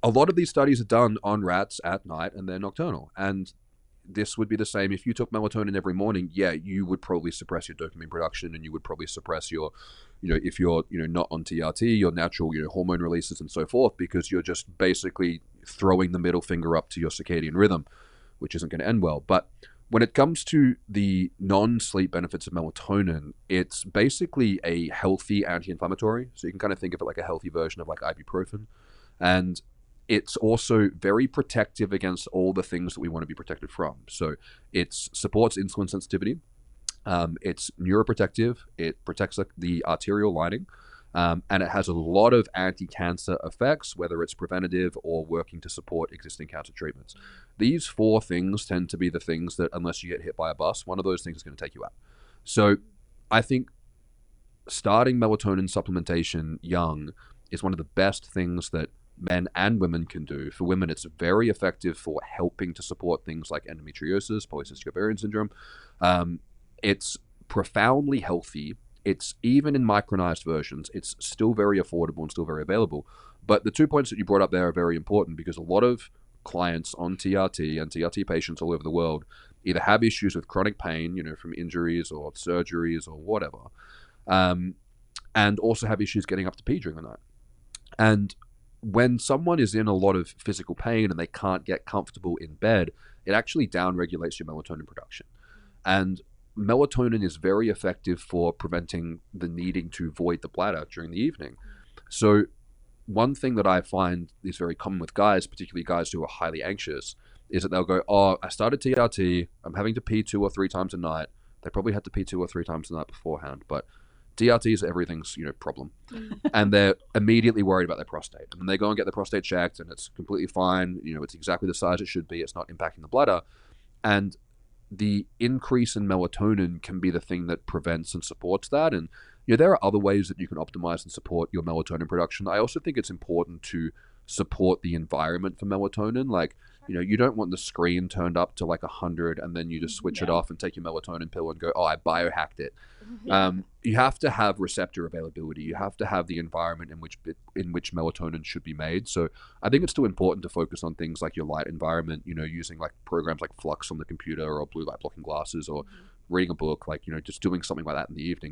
A lot of these studies are done on rats at night and they're nocturnal. And this would be the same if you took melatonin every morning. Yeah, you would probably suppress your dopamine production, and you would probably suppress your, if you're, not on TRT, your natural, hormone releases and so forth, because you're just basically throwing the middle finger up to your circadian rhythm, which isn't going to end well. But when it comes to the non-sleep benefits of melatonin, it's basically a healthy anti-inflammatory. So you can kind of think of it like a healthy version of like ibuprofen. And it's also very protective against all the things that we want to be protected from. So it supports insulin sensitivity. It's neuroprotective. It protects the arterial lining. And it has a lot of anti-cancer effects, whether it's preventative or working to support existing cancer treatments. These four things tend to be the things that, unless you get hit by a bus, one of those things is going to take you out. So I think starting melatonin supplementation young is one of the best things that men and women can do. For women, it's very effective for helping to support things like endometriosis, polycystic ovarian syndrome. It's profoundly healthy. It's even in micronized versions, it's still very affordable and still very available. But the 2 points that you brought up there are very important, because a lot of clients on TRT and TRT patients all over the world either have issues with chronic pain, from injuries or surgeries or whatever, and also have issues getting up to pee during the night. And when someone is in a lot of physical pain and they can't get comfortable in bed, it actually downregulates your melatonin production. And melatonin is very effective for preventing the needing to void the bladder during the evening. So one thing that I find is very common with guys, particularly guys who are highly anxious, is that they'll go, oh, I started TRT, I'm having to pee 2 or 3 times a night. They probably had to pee 2 or 3 times a night beforehand, but TRT is everything's problem. And they're immediately worried about their prostate. And they go and get their prostate checked, and it's completely fine. It's exactly the size it should be. It's not impacting the bladder. And the increase in melatonin can be the thing that prevents and supports that. And there are other ways that you can optimize and support your melatonin production. I also think it's important to support the environment for melatonin. Like, you don't want the screen turned up to like 100 and then you just switch it off and take your melatonin pill and go, oh, I biohacked it. You have to have receptor availability. You have to have the environment in which melatonin should be made. So I think it's still important to focus on things like your light environment, using like programs like Flux on the computer or blue light blocking glasses, or reading a book, like, just doing something like that in the evening.